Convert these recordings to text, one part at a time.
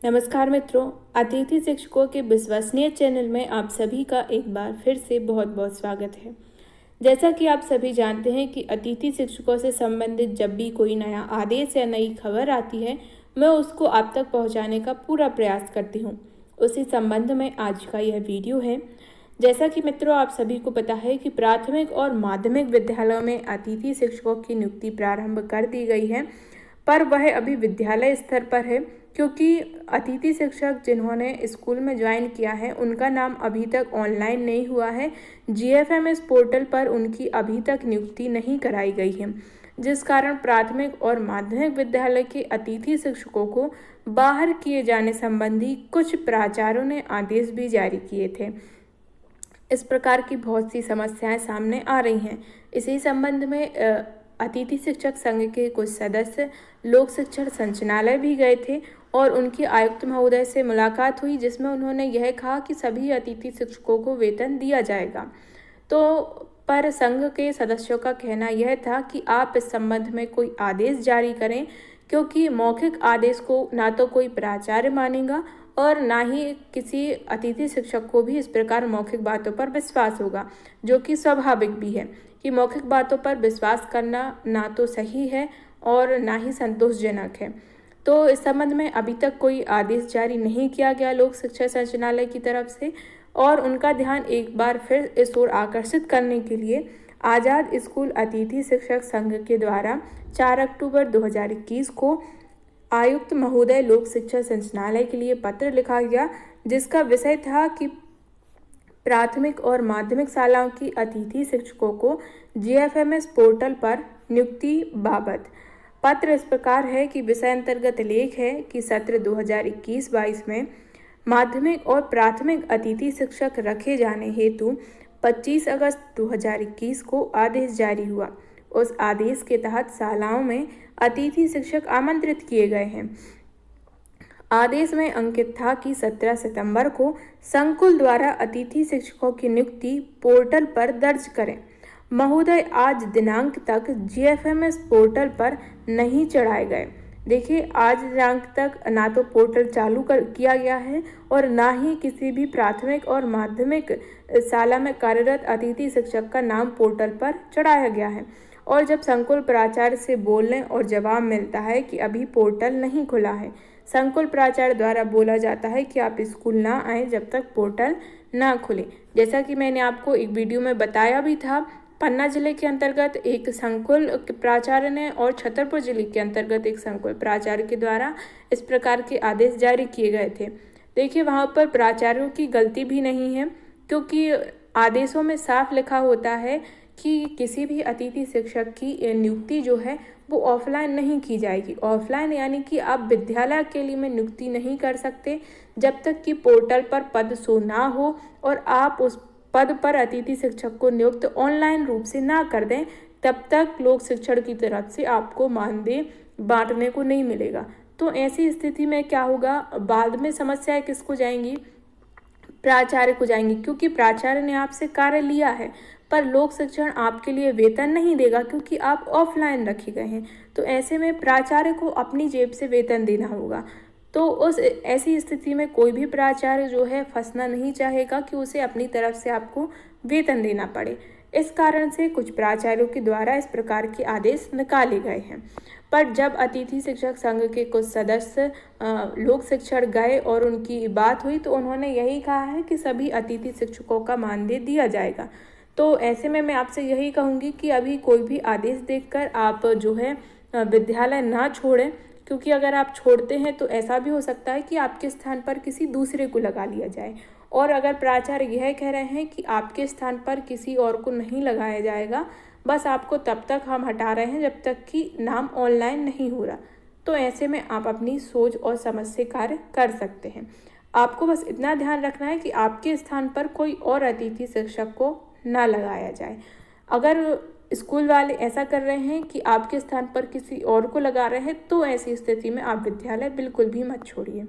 नमस्कार मित्रों, अतिथि शिक्षकों के विश्वसनीय चैनल में आप सभी का एक बार फिर से बहुत बहुत स्वागत है। जैसा कि आप सभी जानते हैं कि अतिथि शिक्षकों से संबंधित जब भी कोई नया आदेश या नई खबर आती है, मैं उसको आप तक पहुंचाने का पूरा प्रयास करती हूं। उसी संबंध में आज का यह वीडियो है। जैसा कि मित्रों आप सभी को पता है कि प्राथमिक और माध्यमिक विद्यालयों में अतिथि शिक्षकों की नियुक्ति प्रारंभ कर दी गई है, पर वह अभी विद्यालय स्तर पर है, क्योंकि अतिथि शिक्षक जिन्होंने स्कूल में ज्वाइन किया है उनका नाम अभी तक ऑनलाइन नहीं हुआ है। जीएफएमएस पोर्टल पर उनकी अभी तक नियुक्ति नहीं कराई गई है, जिस कारण प्राथमिक और माध्यमिक विद्यालय के अतिथि शिक्षकों को बाहर किए जाने संबंधी कुछ प्राचार्यों ने आदेश भी जारी किए थे। इस प्रकार की बहुत सी समस्याएं सामने आ रही हैं। इसी संबंध में अतिथि शिक्षक संघ के कुछ सदस्य लोक शिक्षण संचालनालय भी गए थे और उनकी आयुक्त महोदय से मुलाकात हुई, जिसमें उन्होंने यह कहा कि सभी अतिथि शिक्षकों को वेतन दिया जाएगा। तो पर संघ के सदस्यों का कहना यह था कि आप इस संबंध में कोई आदेश जारी करें, क्योंकि मौखिक आदेश को ना तो कोई प्राचार्य मानेगा और ना ही किसी अतिथि शिक्षक को भी इस प्रकार मौखिक बातों पर विश्वास होगा, जो कि स्वाभाविक भी है कि मौखिक बातों पर विश्वास करना ना तो सही है और ना ही संतोषजनक है। तो इस संबंध में अभी तक कोई आदेश जारी नहीं किया गया लोक शिक्षा संचालनालय की तरफ से, और उनका ध्यान एक बार फिर इस ओर आकर्षित करने के लिए आज़ाद स्कूल अतिथि शिक्षक संघ के द्वारा 4 अक्टूबर 2021 को आयुक्त महोदय लोक शिक्षा संचालनालय के लिए पत्र लिखा गया, जिसका विषय था कि प्राथमिक और माध्यमिक शालाओं की अतिथि शिक्षकों को जीएफएमएस पोर्टल पर नियुक्ति बाबत। पत्र इस प्रकार है कि विषय अंतर्गत लेख है कि सत्र 2021-22 में माध्यमिक और प्राथमिक अतिथि शिक्षक रखे जाने हेतु 25 अगस्त 2021 को आदेश जारी हुआ। उस आदेश के तहत शालाओं में अतिथि शिक्षक आमंत्रित किए गए हैं। आदेश में अंकित था कि 17 सितंबर को संकुल द्वारा अतिथि शिक्षकों की नियुक्ति पोर्टल पर दर्ज करें। महोदय आज दिनांक तक जीएफएमएस पोर्टल पर नहीं चढ़ाए गए। देखिए, आज दिनांक तक ना तो पोर्टल चालू किया गया है और ना ही किसी भी प्राथमिक और माध्यमिक शाला में कार्यरत अतिथि शिक्षक का नाम पोर्टल पर चढ़ाया गया है। और जब संकुल प्राचार्य से बोलने और जवाब मिलता है कि अभी पोर्टल नहीं खुला है, संकुल प्राचार्य द्वारा बोला जाता है कि आप स्कूल ना आए जब तक पोर्टल ना खुले। जैसा कि मैंने आपको एक वीडियो में बताया भी था, पन्ना जिले के अंतर्गत एक संकुल प्राचार्य ने और छतरपुर जिले के अंतर्गत एक संकुल प्राचार्य के द्वारा इस प्रकार के आदेश जारी किए गए थे। देखिए, वहाँ पर प्राचार्यों की गलती भी नहीं है, क्योंकि आदेशों में साफ लिखा होता है कि किसी भी अतिथि शिक्षक की नियुक्ति जो है वो ऑफलाइन नहीं की जाएगी। ऑफलाइन यानी कि आप विद्यालय के लिए में नियुक्ति नहीं कर सकते जब तक कि पोर्टल पर पद शो ना हो और आप उस पद पर अतिथि शिक्षक को नियुक्त ऑनलाइन रूप से ना कर दें, तब तक लोक शिक्षण की तरफ से आपको मानदेय बांटने को नहीं मिलेगा। तो ऐसी स्थिति में क्या होगा, बाद में समस्याएं किसको जाएंगी? प्राचार्य को जाएंगी, क्योंकि प्राचार्य ने आपसे कार्य लिया है पर लोक शिक्षण आपके लिए वेतन नहीं देगा, क्योंकि आप ऑफलाइन रखे गए हैं। तो ऐसे में प्राचार्य को अपनी जेब से वेतन देना होगा। तो उस ऐसी स्थिति में कोई भी प्राचार्य जो है फंसना नहीं चाहेगा कि उसे अपनी तरफ से आपको वेतन देना पड़े। इस कारण से कुछ प्राचार्यों के द्वारा इस प्रकार के आदेश निकाले गए हैं। पर जब अतिथि शिक्षक संघ के कुछ सदस्य लोक शिक्षण गए और उनकी बात हुई, तो उन्होंने यही कहा है कि सभी अतिथि शिक्षकों का मानदेय दिया जाएगा। तो ऐसे में मैं आपसे यही कहूँगी कि अभी कोई भी आदेश देखकर आप जो है विद्यालय ना छोड़ें, क्योंकि अगर आप छोड़ते हैं तो ऐसा भी हो सकता है कि आपके स्थान पर किसी दूसरे को लगा लिया जाए। और अगर प्राचार्य यह कह रहे हैं कि आपके स्थान पर किसी और को नहीं लगाया जाएगा, बस आपको तब तक हम हटा रहे हैं जब तक कि नाम ऑनलाइन नहीं हो रहा, तो ऐसे में आप अपनी सोच और समझ से कार्य कर सकते हैं। आपको बस इतना ध्यान रखना है कि आपके स्थान पर कोई और अतिथि शिक्षक को ना लगाया जाए। अगर स्कूल वाले ऐसा कर रहे हैं कि आपके स्थान पर किसी और को लगा रहे हैं, तो ऐसी स्थिति में आप विद्यालय बिल्कुल भी मत छोड़िए।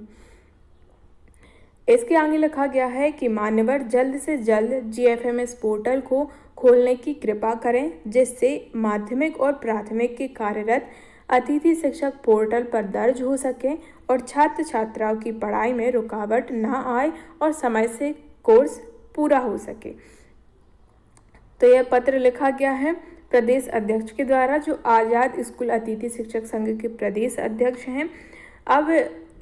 इसके आगे लिखा गया है कि मान्यवर जल्द से जल्द जीएफएमएस पोर्टल को खोलने की कृपा करें, जिससे माध्यमिक और प्राथमिक के कार्यरत अतिथि शिक्षक पोर्टल पर दर्ज हो सके और छात्र छात्राओं की पढ़ाई में रुकावट ना आए और समय से कोर्स पूरा हो सके। तो यह पत्र लिखा गया है प्रदेश अध्यक्ष के द्वारा, जो आज़ाद स्कूल अतिथि शिक्षक संघ के प्रदेश अध्यक्ष हैं। अब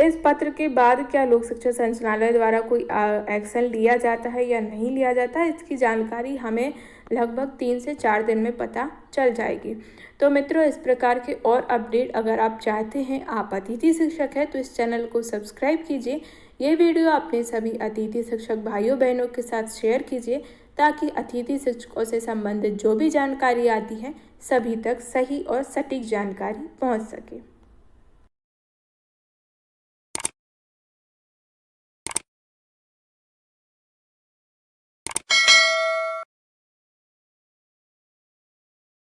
इस पत्र के बाद क्या लोक शिक्षा संचालनालय द्वारा कोई एक्शन लिया जाता है या नहीं लिया जाता है, इसकी जानकारी हमें लगभग 3 से 4 दिन में पता चल जाएगी। तो मित्रों, इस प्रकार के और अपडेट अगर आप चाहते हैं, आप अतिथि शिक्षक हैं, तो इस चैनल को सब्सक्राइब कीजिए। ये वीडियो अपने सभी अतिथि शिक्षक भाइयों बहनों के साथ शेयर कीजिए, ताकि अतिथि शिक्षकों से संबंधित जो भी जानकारी आती है सभी तक सही और सटीक जानकारी पहुंच सके।